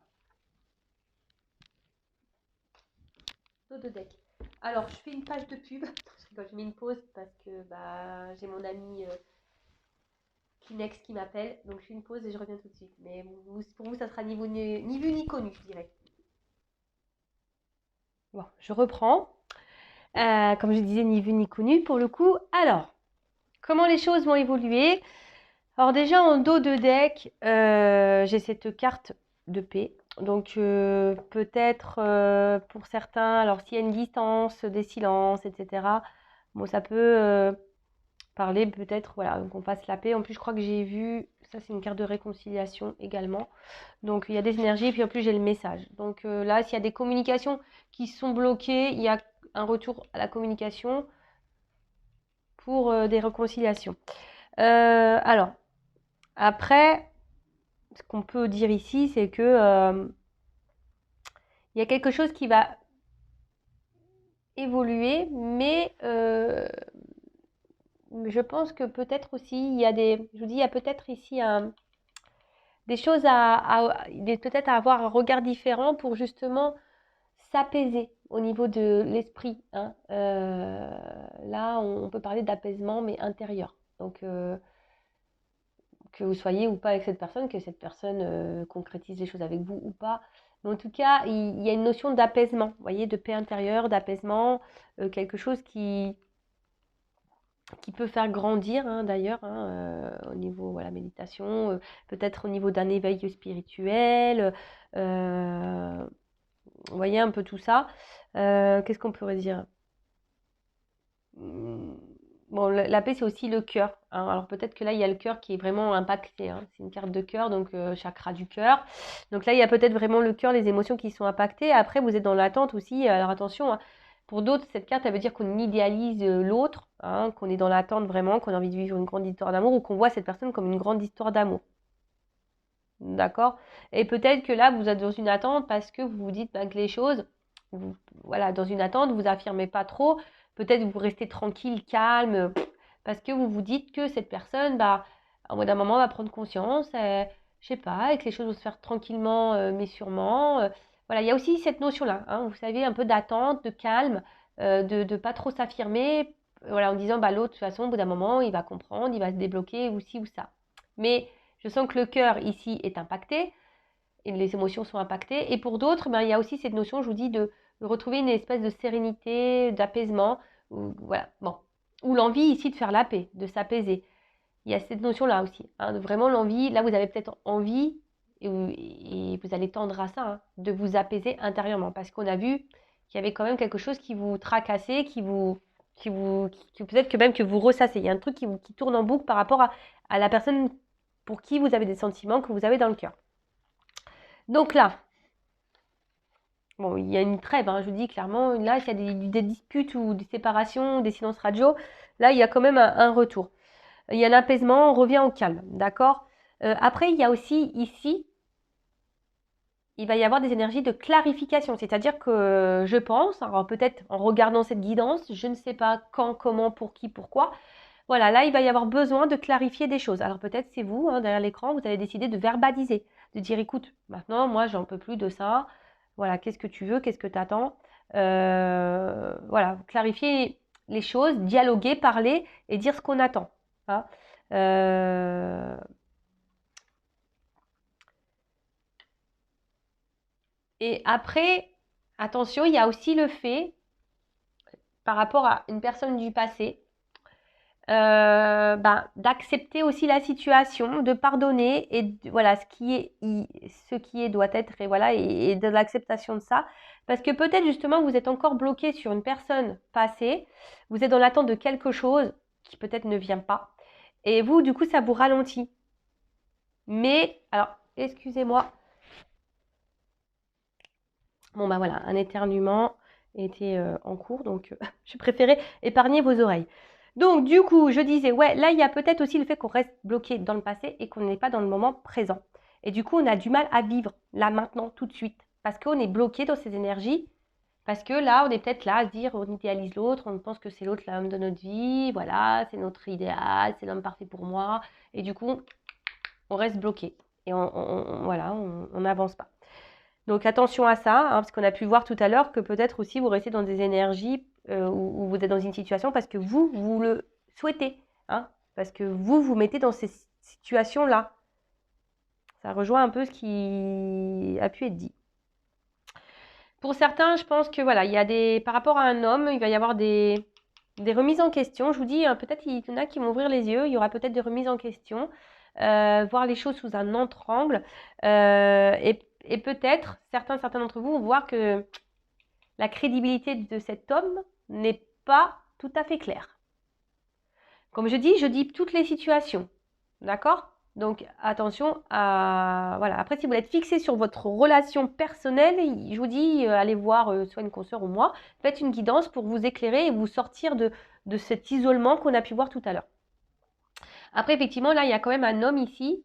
Dos de deck. Alors, je fais une page de pub. Je mets une pause parce que j'ai mon ami Kleenex qui m'appelle. Donc, je fais une pause et je reviens tout de suite. Mais pour vous, ça sera ni vu ni connu, je dirais. Bon, je reprends. Comme je disais, ni vu ni connu pour le coup. Alors, comment les choses vont évoluer? Alors déjà, en dos de deck, j'ai cette carte de paix. Donc peut-être pour certains, alors s'il y a une distance, des silences, etc. Bon, ça peut parler peut-être, voilà, donc on passe la paix. En plus, je crois que j'ai vu, ça c'est une carte de réconciliation également. Donc il y a des énergies, et puis en plus j'ai le message. Donc là, s'il y a des communications qui sont bloquées, il y a un retour à la communication pour des réconciliations. Alors, après, ce qu'on peut dire ici, c'est que il y a quelque chose qui va évoluer, mais je pense que peut-être aussi, je vous dis, il y a peut-être ici des choses peut-être à avoir un regard différent pour justement s'apaiser au niveau de l'esprit. Hein. Là, on peut parler d'apaisement, mais intérieur. Donc, que vous soyez ou pas avec cette personne, que cette personne concrétise les choses avec vous ou pas. Mais en tout cas, il y a une notion d'apaisement, vous voyez, de paix intérieure, d'apaisement, quelque chose qui peut faire grandir hein, d'ailleurs au niveau voilà, méditation, peut-être au niveau d'un éveil spirituel, vous voyez un peu tout ça. Qu'est-ce qu'on pourrait dire? Bon, la paix, c'est aussi le cœur. Hein. Alors peut-être que là, il y a le cœur qui est vraiment impacté. Hein. C'est une carte de cœur, donc chakra du cœur. Donc là, il y a peut-être vraiment le cœur, les émotions qui sont impactées. Après, vous êtes dans l'attente aussi. Alors attention, hein. Pour d'autres, cette carte, elle veut dire qu'on idéalise l'autre, hein, qu'on est dans l'attente vraiment, qu'on a envie de vivre une grande histoire d'amour ou qu'on voit cette personne comme une grande histoire d'amour. D'accord? Et peut-être que là, vous êtes dans une attente parce que vous vous dites que les choses, voilà, dans une attente, vous affirmez pas trop. Peut-être vous restez tranquille, calme, parce que vous vous dites que cette personne, au bout d'un moment, va prendre conscience, je sais pas, et que les choses vont se faire tranquillement, mais sûrement. Voilà, il y a aussi cette notion-là, hein, vous savez, un peu d'attente, de calme, de pas trop s'affirmer, voilà, en disant, l'autre, de toute façon, au bout d'un moment, il va comprendre, il va se débloquer, ou ci ou ça. Mais je sens que le cœur ici est impacté, et les émotions sont impactées. Et pour d'autres, il y a aussi cette notion, je vous dis, de retrouver une espèce de sérénité, d'apaisement, voilà, bon. Ou l'envie ici de faire la paix, de s'apaiser. Il y a cette notion-là aussi, hein, de vraiment l'envie. Là, vous avez peut-être envie, et vous allez tendre à ça, hein, de vous apaiser intérieurement. Parce qu'on a vu qu'il y avait quand même quelque chose qui vous tracassait, qui peut-être que même que vous ressassez. Il y a un truc qui tourne en boucle par rapport à la personne pour qui vous avez des sentiments que vous avez dans le cœur. Donc là, bon, il y a une trêve, hein, je vous dis clairement, là, s'il y a des disputes ou des séparations, des silences radio, là, il y a quand même un retour. Il y a l'apaisement, on revient au calme, d'accord? Après, il y a aussi ici, il va y avoir des énergies de clarification, c'est-à-dire que je pense, alors peut-être en regardant cette guidance, je ne sais pas quand, comment, pour qui, pourquoi, voilà, là, il va y avoir besoin de clarifier des choses. Alors peut-être c'est vous, hein, derrière l'écran, vous avez décidé de verbaliser, de dire, écoute, maintenant, moi, j'en peux plus de ça. Voilà, qu'est-ce que tu veux, qu'est-ce que tu attends? Voilà, clarifier les choses, dialoguer, parler et dire ce qu'on attend. Hein. Euh, Et après, attention, il y a aussi le fait, par rapport à une personne du passé, d'accepter aussi la situation, de pardonner et voilà, ce qui est doit être et voilà, et de l'acceptation de ça. Parce que peut-être justement vous êtes encore bloqué sur une personne passée, vous êtes dans l'attente de quelque chose qui peut-être ne vient pas. Et vous, du coup, ça vous ralentit. Mais, alors, excusez-moi. Bon, bah voilà, un éternuement était en cours, donc je préférais épargner vos oreilles. Donc, du coup, je disais, ouais, là, il y a peut-être aussi le fait qu'on reste bloqué dans le passé et qu'on n'est pas dans le moment présent. Et du coup, on a du mal à vivre là, maintenant, tout de suite. Parce qu'on est bloqué dans ces énergies. Parce que là, on est peut-être là à se dire, on idéalise l'autre, on pense que c'est l'autre l'homme de notre vie, voilà, c'est notre idéal, c'est l'homme parfait pour moi. Et du coup, on reste bloqué. Et voilà, on n'avance pas. Donc attention à ça, hein, parce qu'on a pu voir tout à l'heure que peut-être aussi vous restez dans des énergies où vous êtes dans une situation parce que vous le souhaitez, hein, parce que vous mettez dans ces situations-là. Ça rejoint un peu ce qui a pu être dit. Pour certains, je pense que voilà, il y a par rapport à un homme, il va y avoir des remises en question. Je vous dis, hein, peut-être il y en a qui vont ouvrir les yeux, il y aura peut-être des remises en question, voir les choses sous un autre angle. Et peut-être, certains d'entre vous vont voir que la crédibilité de cet homme n'est pas tout à fait claire. Comme je dis toutes les situations. D'accord? Donc attention à... Voilà. Après, si vous êtes fixé sur votre relation personnelle, je vous dis, allez voir soit une consoeur ou moi, faites une guidance pour vous éclairer et vous sortir de cet isolement qu'on a pu voir tout à l'heure. Après, effectivement, là, il y a quand même un homme ici.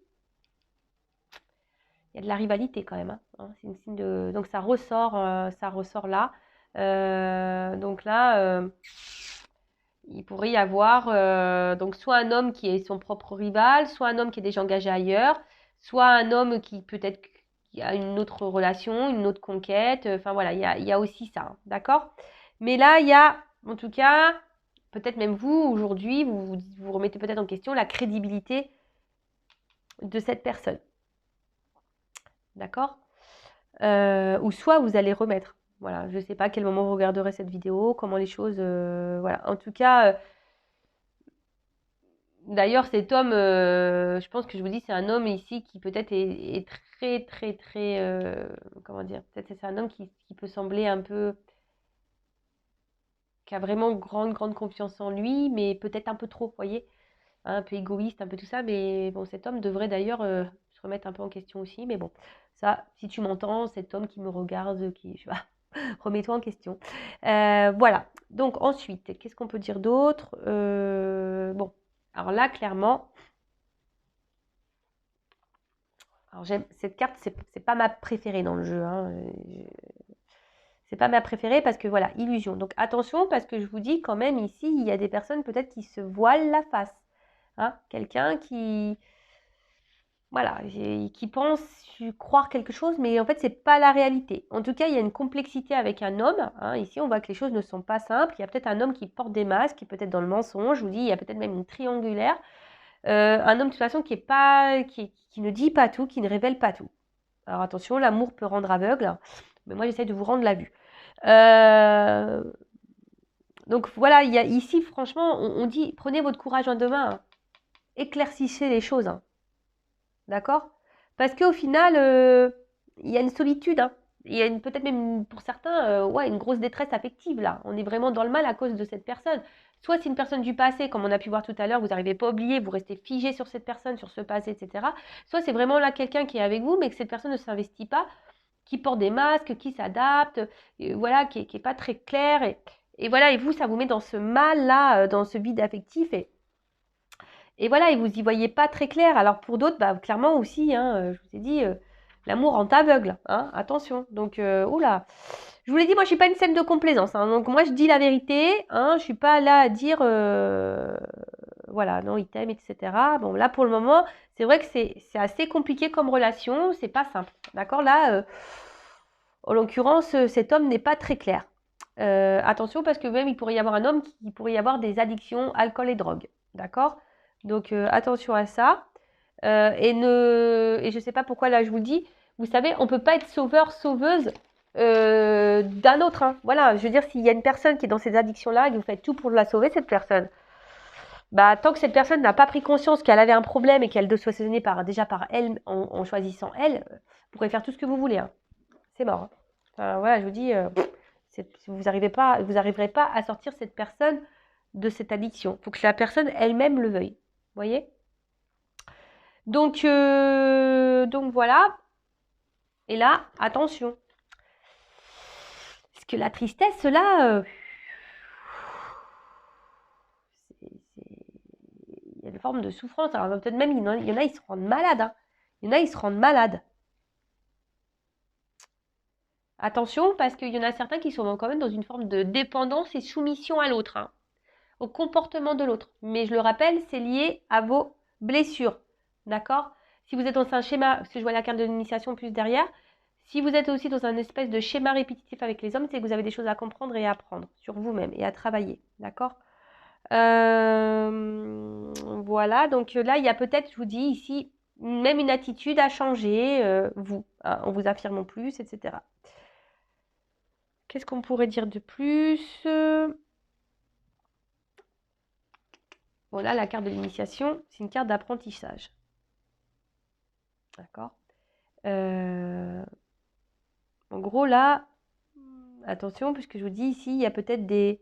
Il y a de la rivalité quand même. Hein. C'est une signe de... Donc ça ressort là. Donc là, il pourrait y avoir donc soit un homme qui est son propre rival, soit un homme qui est déjà engagé ailleurs, soit un homme qui peut-être qui a une autre relation, une autre conquête. Enfin voilà, il y a aussi ça, hein, d'accord? Mais là, il y a, en tout cas, peut-être même vous, aujourd'hui, vous remettez peut-être en question la crédibilité de cette personne. D'accord? Ou soit vous allez remettre. Voilà, je ne sais pas à quel moment vous regarderez cette vidéo, comment les choses... voilà, en tout cas... D'ailleurs, cet homme, je pense que je vous dis, c'est un homme ici qui peut-être est très, très, très, comment dire, peut-être c'est un homme qui peut sembler un peu, qui a vraiment grande confiance en lui, mais peut-être un peu trop, vous voyez, hein, un peu égoïste, un peu tout ça, mais bon, cet homme devrait d'ailleurs se remettre un peu en question aussi, mais bon, ça, si tu m'entends, cet homme qui me regarde, qui, je sais pas, remets-toi en question. Voilà, donc ensuite, qu'est-ce qu'on peut dire d'autre? Bon, alors là, clairement... Alors j'aime cette carte, c'est pas ma préférée dans le jeu. Hein. C'est pas ma préférée parce que voilà, illusion. Donc attention parce que je vous dis quand même ici, il y a des personnes peut-être qui se voilent la face. Hein. Quelqu'un qui, voilà, qui pense croire quelque chose, mais en fait c'est pas la réalité. En tout cas, il y a une complexité avec un homme. Hein. Ici, on voit que les choses ne sont pas simples. Il y a peut-être un homme qui porte des masques, qui est peut-être dans le mensonge. Je vous dis, il y a peut-être même une triangulaire. Un homme de toute façon qui ne dit pas tout, qui ne révèle pas tout. Alors attention, l'amour peut rendre aveugle, mais moi j'essaie de vous rendre la vue. Donc voilà, il y a ici, franchement, on dit prenez votre courage en deux mains, hein. Éclaircissez les choses, hein. D'accord? Parce qu'au final, il y a une solitude, hein. Il y a peut-être même pour certains ouais, une grosse détresse affective là. On est vraiment dans le mal à cause de cette personne. Soit c'est une personne du passé, comme on a pu voir tout à l'heure, vous n'arrivez pas à oublier, vous restez figé sur cette personne, sur ce passé, etc. Soit c'est vraiment là quelqu'un qui est avec vous, mais que cette personne ne s'investit pas, qui porte des masques, qui s'adapte, voilà, qui est pas très clair. Et voilà, et vous, ça vous met dans ce mal-là, dans ce vide affectif. Et voilà, et vous y voyez pas très clair. Alors pour d'autres, bah, clairement aussi, hein, je vous ai dit, l'amour rend aveugle, hein, attention. Donc, oula. Je vous l'ai dit, moi, je suis pas une scène de complaisance. Hein, donc moi, je dis la vérité. Hein, je suis pas là à dire, voilà, non, il t'aime, etc. Bon, là, pour le moment, c'est vrai que c'est assez compliqué comme relation. C'est pas simple. D'accord? Là, en l'occurrence, cet homme n'est pas très clair. Attention, parce que même, il pourrait y avoir un homme qui pourrait y avoir des addictions, alcool et drogue. D'accord? Donc, attention à ça. Et je ne sais pas pourquoi là je vous le dis, vous savez, on ne peut pas être sauveur, sauveuse d'un autre. Hein. Voilà, je veux dire, s'il y a une personne qui est dans ces addictions-là et que vous faites tout pour la sauver, cette personne, bah, tant que cette personne n'a pas pris conscience qu'elle avait un problème et qu'elle doit se soigner déjà par elle, en choisissant elle, vous pourrez faire tout ce que vous voulez. Hein. C'est mort. Hein. Enfin, voilà, je vous dis, vous n'arriverez pas à sortir cette personne de cette addiction. Il faut que la personne elle-même le veuille. Vous voyez ? Donc voilà. Et là, attention. Parce que la tristesse, là, il y a une forme de souffrance. Alors peut-être même, il y en a, ils se rendent malades. Hein. Il y en a, ils se rendent malades. Attention, parce qu'il y en a certains qui sont quand même dans une forme de dépendance et soumission à l'autre, hein, au comportement de l'autre. Mais je le rappelle, c'est lié à vos blessures. D'accord ? Si vous êtes dans un schéma, parce que je vois la carte de l'initiation plus derrière, si vous êtes aussi dans un espèce de schéma répétitif avec les hommes, c'est que vous avez des choses à comprendre et à apprendre sur vous-même et à travailler. D'accord ? Voilà, donc là, il y a peut-être, je vous dis ici, même une attitude à changer, vous, hein, en vous affirmant plus, etc. Qu'est-ce qu'on pourrait dire de plus ? Voilà, la carte de l'initiation, c'est une carte d'apprentissage. D'accord ? En gros, là, attention, puisque je vous dis ici, il y a peut-être des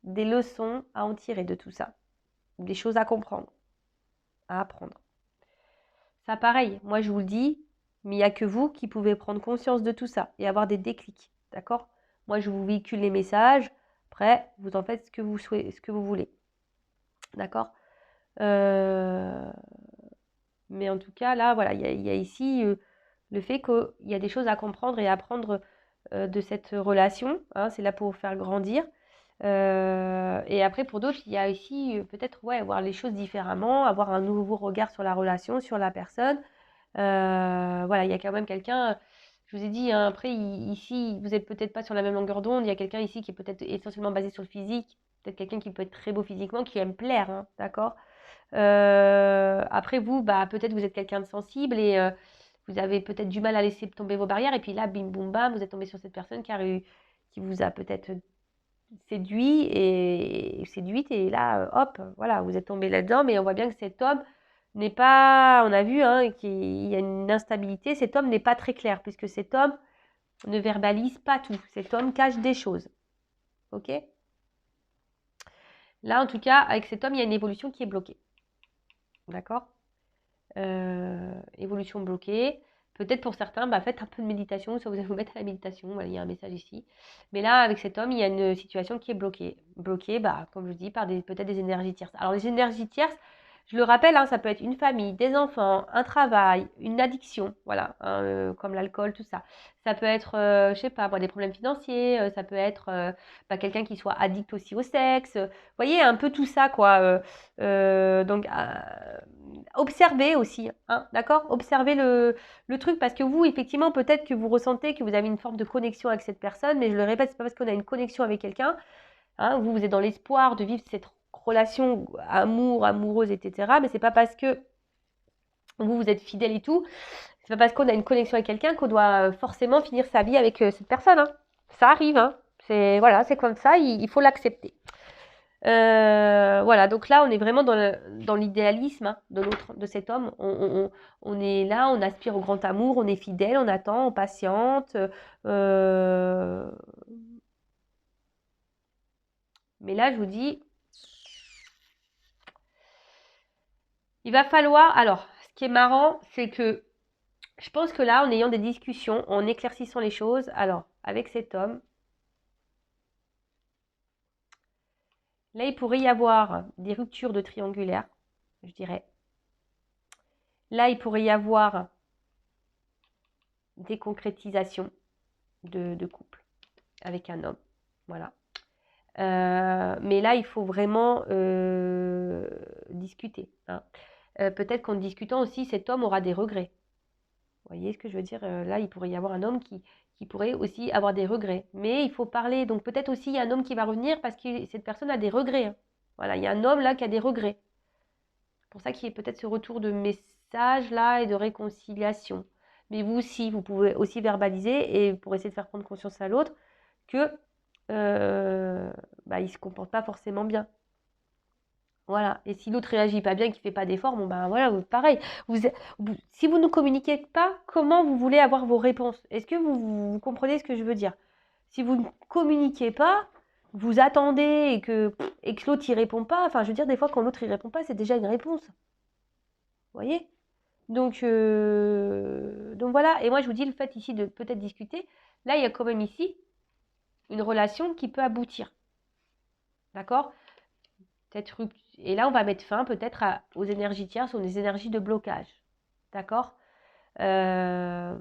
leçons à en tirer de tout ça. Des choses à comprendre, à apprendre. Ça, pareil, moi je vous le dis, mais il n'y a que vous qui pouvez prendre conscience de tout ça et avoir des déclics. D'accord ? Moi, je vous véhicule les messages. Après, vous en faites ce que vous souhaitez, ce que vous voulez. D'accord ? Mais en tout cas, là, voilà, il y a ici le fait qu'il y a des choses à comprendre et à apprendre de cette relation. Hein, c'est là pour vous faire grandir. Et après, pour d'autres, il y a ici peut-être voir les choses différemment, avoir un nouveau regard sur la relation, sur la personne. Voilà, il y a quand même quelqu'un, je vous ai dit, hein, après, ici, vous n'êtes peut-être pas sur la même longueur d'onde. Il y a quelqu'un ici qui est peut-être essentiellement basé sur le physique. Peut-être quelqu'un qui peut être très beau physiquement, qui aime plaire, hein, d'accord ? Après vous, bah, peut-être vous êtes quelqu'un de sensible et vous avez peut-être du mal à laisser tomber vos barrières. Et puis là, bim, boum, bam, vous êtes tombé sur cette personne qui vous a peut-être séduite. Et là, hop, voilà, vous êtes tombé là-dedans. Mais on voit bien que cet homme n'est pas, on a vu, hein, qu'il y a une instabilité. Cet homme n'est pas très clair puisque cet homme ne verbalise pas tout. Cet homme cache des choses. Ok ? Là, en tout cas, avec cet homme, il y a une évolution qui est bloquée. D'accord ? Évolution bloquée. Peut-être pour certains, faites un peu de méditation, soit vous allez vous mettre à la méditation. Voilà, il y a un message ici. Mais là, avec cet homme, il y a une situation qui est bloquée. Bloquée, comme je dis, par peut-être des énergies tierces. Alors, les énergies tierces, je le rappelle, hein, ça peut être une famille, des enfants, un travail, une addiction, voilà, hein, comme l'alcool, tout ça. Ça peut être, je sais pas, des problèmes financiers, ça peut être quelqu'un qui soit addict aussi au sexe. Vous voyez, un peu tout ça, quoi. Donc, observez aussi, hein, d'accord ? Observez le truc parce que vous, effectivement, peut-être que vous ressentez que vous avez une forme de connexion avec cette personne, mais je le répète, c'est pas parce qu'on a une connexion avec quelqu'un, hein, vous êtes dans l'espoir de vivre cette relation amoureuse, etc. Mais c'est pas parce que vous êtes fidèle et tout, c'est pas parce qu'on a une connexion avec quelqu'un qu'on doit forcément finir sa vie avec cette personne. Hein. Ça arrive, hein. C'est comme ça, il faut l'accepter. Voilà, donc là, on est vraiment dans l'idéalisme, hein, de cet homme. On est là, on aspire au grand amour, on est fidèle, on attend, on patiente. Mais là, je vous dis, il va falloir... Alors, ce qui est marrant, c'est que je pense que là, en ayant des discussions, en éclaircissant les choses, alors, avec cet homme, là, il pourrait y avoir des ruptures de triangulaire, je dirais. Là, il pourrait y avoir des concrétisations de couple avec un homme. Voilà. Mais là, il faut vraiment discuter. Hein. Peut-être qu'en discutant aussi, cet homme aura des regrets. Vous voyez ce que je veux dire ? Là, il pourrait y avoir un homme qui pourrait aussi avoir des regrets. Mais il faut parler. Donc peut-être aussi, il y a un homme qui va revenir parce que cette personne a des regrets. Hein. Voilà, il y a un homme là qui a des regrets. pour ça qu'il y a peut-être ce retour de message là et de réconciliation. Mais vous aussi, vous pouvez aussi verbaliser et pour essayer de faire prendre conscience à l'autre que il se comporte pas forcément bien. Voilà. Et si l'autre réagit pas bien, qu'il fait pas d'efforts, bon ben voilà, pareil. Si vous ne communiquez pas, comment vous voulez avoir vos réponses? Est-ce que vous comprenez ce que je veux dire? Si vous ne communiquez pas, vous attendez et que l'autre y répond pas. Enfin, je veux dire, des fois, quand l'autre y répond pas, c'est déjà une réponse. Vous voyez? Donc voilà. Et moi, je vous dis le fait ici de peut-être discuter. Là, il y a quand même ici une relation qui peut aboutir. D'accord? Peut-être et là, on va mettre fin peut-être aux énergies tierces, aux énergies de blocage. D'accord? On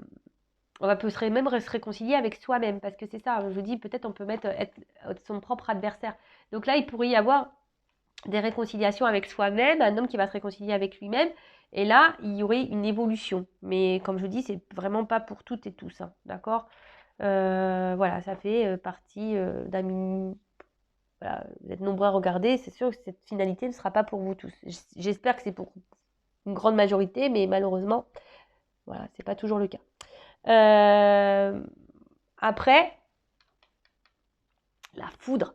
va même se réconcilier avec soi-même, parce que c'est ça, je vous dis, peut-être on peut être son propre adversaire. Donc là, il pourrait y avoir des réconciliations avec soi-même, un homme qui va se réconcilier avec lui-même, et là, il y aurait une évolution. Mais comme je vous dis, c'est vraiment pas pour toutes et tous, hein, d'accord? Voilà, ça fait partie d'un... Voilà, vous êtes nombreux à regarder, c'est sûr que cette finalité ne sera pas pour vous tous. J'espère que c'est pour une grande majorité, mais malheureusement, voilà, c'est pas toujours le cas. Après, la foudre.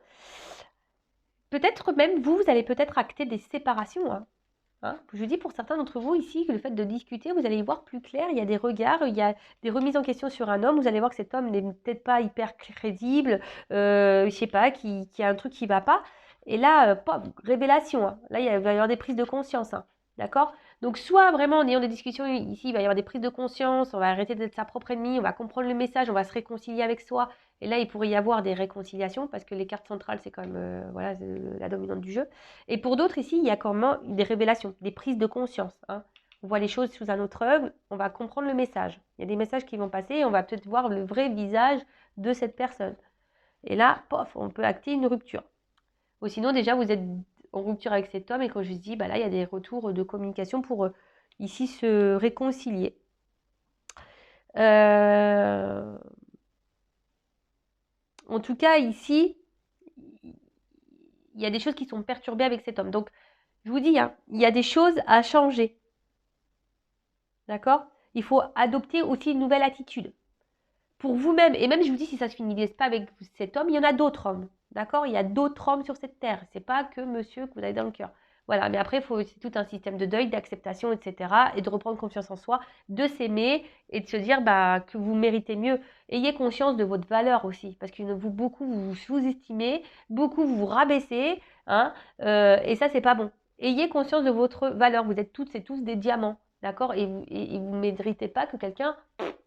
Peut-être même vous allez peut-être acter des séparations. Hein. Je dis pour certains d'entre vous ici que le fait de discuter, vous allez y voir plus clair. Il y a des regards, il y a des remises en question sur un homme. Vous allez voir que cet homme n'est peut-être pas hyper crédible, je sais pas, qui a un truc qui va pas. Et là, révélation. Hein. Là, il va y avoir des prises de conscience. Hein. D'accord? Donc, soit vraiment en ayant des discussions ici, il va y avoir des prises de conscience, on va arrêter d'être sa propre ennemie, on va comprendre le message, on va se réconcilier avec soi. Et là, il pourrait y avoir des réconciliations parce que les cartes centrales, c'est quand même voilà, la dominante du jeu. Et pour d'autres ici, il y a quand même des révélations, des prises de conscience. Hein. On voit les choses sous un autre œil, on va comprendre le message. Il y a des messages qui vont passer et on va peut-être voir le vrai visage de cette personne. Et là, pof, on peut acter une rupture. Ou sinon, déjà, vous êtes en rupture avec cet homme et quand je dis, là, il y a des retours de communication pour ici se réconcilier. En tout cas, ici, il y a des choses qui sont perturbées avec cet homme. Donc, je vous dis, hein, il y a des choses à changer. D'accord? Il faut adopter aussi une nouvelle attitude. Pour vous-même, et même je vous dis, si ça ne se finit pas avec cet homme, il y en a d'autres hommes. D'accord? Il y a d'autres hommes sur cette terre. C'est pas que monsieur que vous avez dans le cœur. Voilà, mais après, c'est tout un système de deuil, d'acceptation, etc. Et de reprendre confiance en soi, de s'aimer et de se dire que vous méritez mieux. Ayez conscience de votre valeur aussi, parce que beaucoup vous sous-estimez, beaucoup vous rabaissez, hein, et ça, c'est pas bon. Ayez conscience de votre valeur. Vous êtes toutes et tous des diamants, d'accord? Et vous ne méritez pas que quelqu'un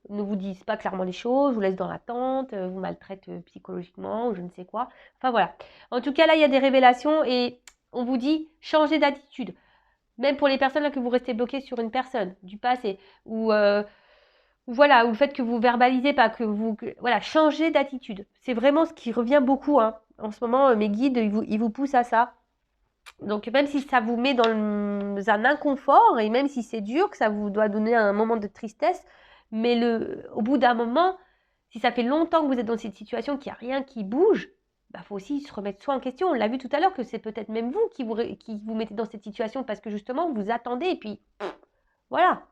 ne vous dise pas clairement les choses, vous laisse dans l'attente, vous maltraite psychologiquement ou je ne sais quoi. Enfin voilà. En tout cas, là, il y a des révélations et on vous dit changez d'attitude. Même pour les personnes là que vous restez bloquées sur une personne du passé ou voilà, ou le fait que vous verbalisez pas, voilà, changez d'attitude. C'est vraiment ce qui revient beaucoup. Hein. En ce moment, mes guides, ils vous poussent à ça. Donc même si ça vous met dans un inconfort et même si c'est dur, que ça vous doit donner un moment de tristesse, mais au bout d'un moment, si ça fait longtemps que vous êtes dans cette situation, qu'il n'y a rien qui bouge, faut aussi se remettre soi en question. On l'a vu tout à l'heure que c'est peut-être même vous qui vous mettez dans cette situation parce que justement vous attendez et puis voilà.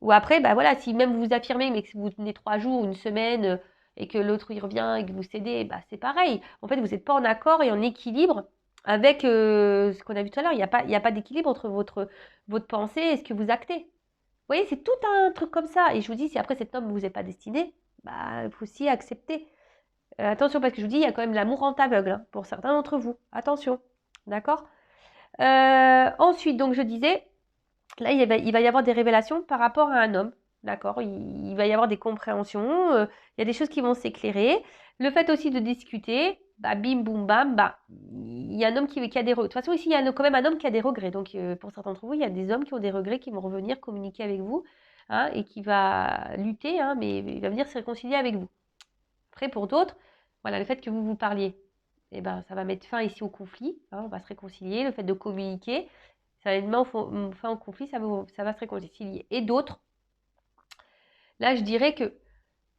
Ou après, voilà, si même vous affirmez mais que vous tenez 3 jours, une semaine et que l'autre y revient et que vous cédez, c'est pareil. En fait, vous n'êtes pas en accord et en équilibre avec ce qu'on a vu tout à l'heure. Il n'y a pas d'équilibre entre votre pensée et ce que vous actez. Vous voyez, c'est tout un truc comme ça. Et je vous dis, si après cet homme ne vous est pas destiné, il faut aussi accepter. Attention, parce que je vous dis, il y a quand même l'amour en aveugle hein, pour certains d'entre vous. Attention, d'accord? Ensuite, donc je disais, là, il va y avoir des révélations par rapport à un homme. D'accord? Il va y avoir des compréhensions. Il y a des choses qui vont s'éclairer. Le fait aussi de discuter, bim, boum, bam, il y a un homme qui a des regrets. De toute façon, ici, il y a quand même un homme qui a des regrets. Donc, pour certains d'entre vous, il y a des hommes qui ont des regrets, qui vont revenir communiquer avec vous hein, et qui va lutter, hein, mais il va venir se réconcilier avec vous. Après, pour d'autres, voilà, le fait que vous parliez, ça va mettre fin ici au conflit. Hein, on va se réconcilier. Le fait de communiquer, ça va mettre fin au conflit, ça va se réconcilier. Et d'autres, là, je dirais que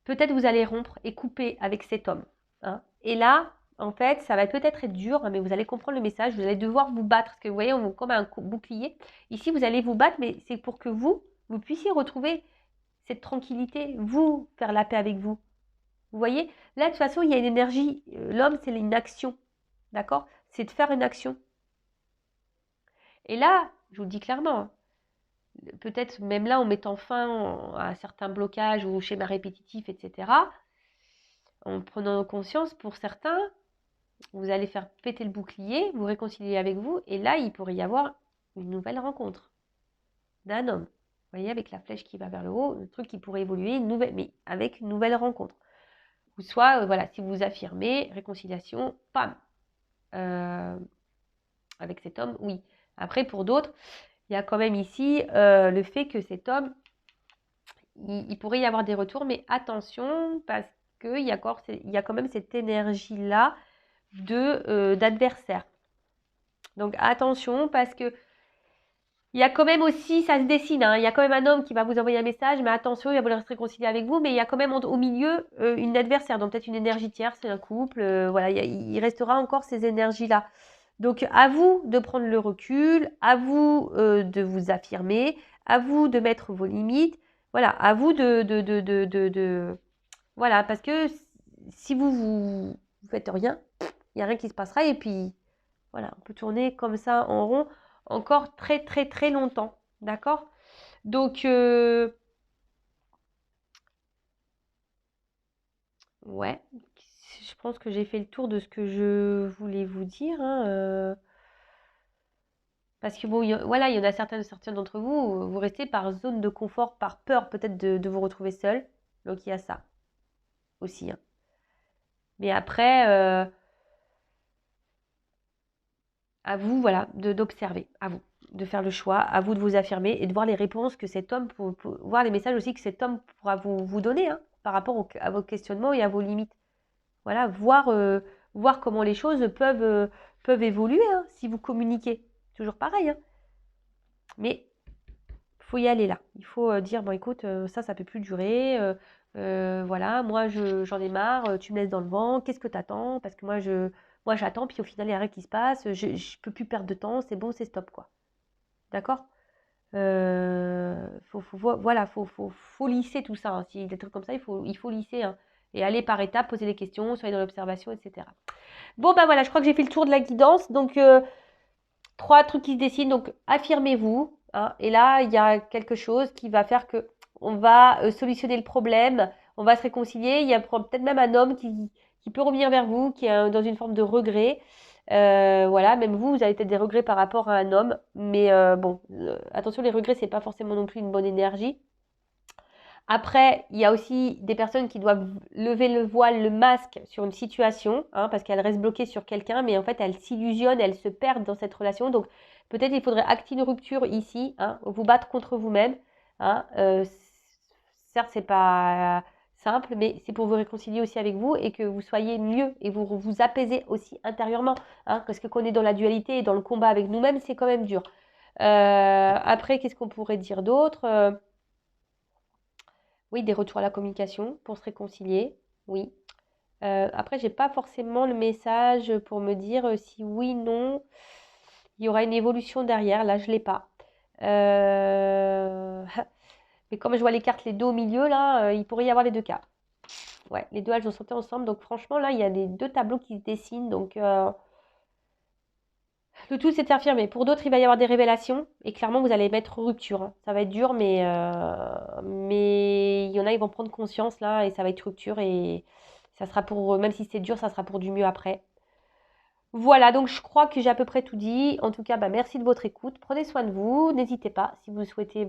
peut-être vous allez rompre et couper avec cet homme. Hein, et là, en fait, ça va peut-être être dur, hein, mais vous allez comprendre le message. Vous allez devoir vous battre. Parce que vous voyez, on comme un bouclier. Ici, vous allez vous battre, mais c'est pour que vous puissiez retrouver cette tranquillité, vous, faire la paix avec vous. Vous voyez, là, de toute façon, il y a une énergie. L'homme, c'est une action. D'accord? C'est de faire une action. Et là, je vous le dis clairement, hein, peut-être même là, en mettant fin à certains blocages ou schémas répétitifs, etc., en prenant conscience, pour certains, vous allez faire péter le bouclier, vous réconcilier avec vous, et là, il pourrait y avoir une nouvelle rencontre d'un homme. Vous voyez, avec la flèche qui va vers le haut, le truc qui pourrait évoluer, mais avec une nouvelle rencontre. Ou soit, voilà, si vous affirmez, réconciliation, pam, avec cet homme, oui. Après, pour d'autres, il y a quand même ici le fait que cet homme, il pourrait y avoir des retours, mais attention, parce qu'il y a quand même cette énergie-là d'adversaire. Donc attention, parce que il y a quand même aussi, ça se dessine, hein, il y a quand même un homme qui va vous envoyer un message, mais attention, il va vouloir se réconcilier avec vous, mais il y a quand même au milieu une adversaire, donc peut-être une énergie tierce, c'est un couple, voilà, il restera encore ces énergies-là. Donc à vous de prendre le recul, à vous de vous affirmer, à vous de mettre vos limites, voilà, à vous voilà, parce que si vous faites rien, il n'y a rien qui se passera, et puis voilà, on peut tourner comme ça en rond encore très très très longtemps, d'accord? Donc, ouais, je pense que j'ai fait le tour de ce que je voulais vous dire, hein, parce que bon, voilà, il y en a certains d'entre vous, vous restez par zone de confort, par peur peut-être de vous retrouver seul, donc il y a ça aussi, hein. Mais après, à vous, voilà, d'observer, à vous, de faire le choix, à vous de vous affirmer et de voir les réponses que cet homme, voir les messages aussi que cet homme pourra vous donner, hein, par rapport à vos questionnements et à vos limites. Voilà, voir comment les choses peuvent évoluer, hein, si vous communiquez. Toujours pareil, hein. Mais il faut y aller là. Il faut dire, bon écoute, ça peut plus durer. Voilà, moi j'en ai marre, tu me laisses dans le vent, qu'est-ce que t'attends? Parce que moi j'attends, puis au final il n'y a rien qui se passe, je peux plus perdre de temps, c'est bon, c'est stop quoi. D'accord? Voilà, faut lisser tout ça, hein. Si des trucs comme ça, il faut lisser, hein, et aller par étapes, poser des questions, soyez dans l'observation, etc. Bon, bah voilà, je crois que j'ai fait le tour de la guidance. Donc, 3 trucs qui se dessinent. Donc, affirmez-vous, hein, et là, il y a quelque chose qui va faire que on va solutionner le problème, on va se réconcilier. Il y a peut-être même un homme qui peut revenir vers vous, qui est dans une forme de regret. Voilà, même vous avez peut-être des regrets par rapport à un homme. Mais bon, attention, les regrets, c'est pas forcément non plus une bonne énergie. Après, il y a aussi des personnes qui doivent lever le voile, le masque sur une situation, hein, parce qu'elles restent bloquées sur quelqu'un, mais en fait, elles s'illusionnent, elles se perdent dans cette relation. Donc, peut-être il faudrait acter une rupture ici, hein, vous battre contre vous-même, hein. Certes, c'est pas simple, mais c'est pour vous réconcilier aussi avec vous et que vous soyez mieux et vous apaisez aussi intérieurement, hein, parce que quand on est dans la dualité et dans le combat avec nous-mêmes, c'est quand même dur. Après, qu'est-ce qu'on pourrait dire d'autre? Oui, des retours à la communication pour se réconcilier, oui. Après, j'ai pas forcément le message pour me dire si oui, non, il y aura une évolution derrière. Là, je l'ai pas. Mais comme je vois les cartes, les deux au milieu, là, il pourrait y avoir les deux cas. Ouais, les deux elles ont sauté ensemble. Donc franchement, là, il y a les deux tableaux qui se dessinent. Donc le tout, c'est de s'affirmer. Pour d'autres, il va y avoir des révélations. Et clairement, vous allez mettre rupture, hein. Ça va être dur, mais il y en a, ils vont prendre conscience là, et ça va être rupture. Et ça sera même si c'est dur, ça sera pour du mieux après. Voilà, donc je crois que j'ai à peu près tout dit. En tout cas, bah, merci de votre écoute. Prenez soin de vous. N'hésitez pas, si vous souhaitez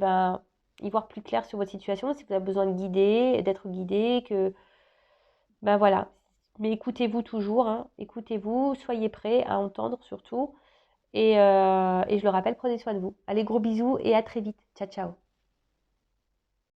y voir plus clair sur votre situation, si vous avez besoin d'être guidé, voilà. Mais écoutez-vous toujours, hein. Écoutez-vous, soyez prêts à entendre surtout. Et je le rappelle, prenez soin de vous. Allez, gros bisous et à très vite. Ciao, ciao.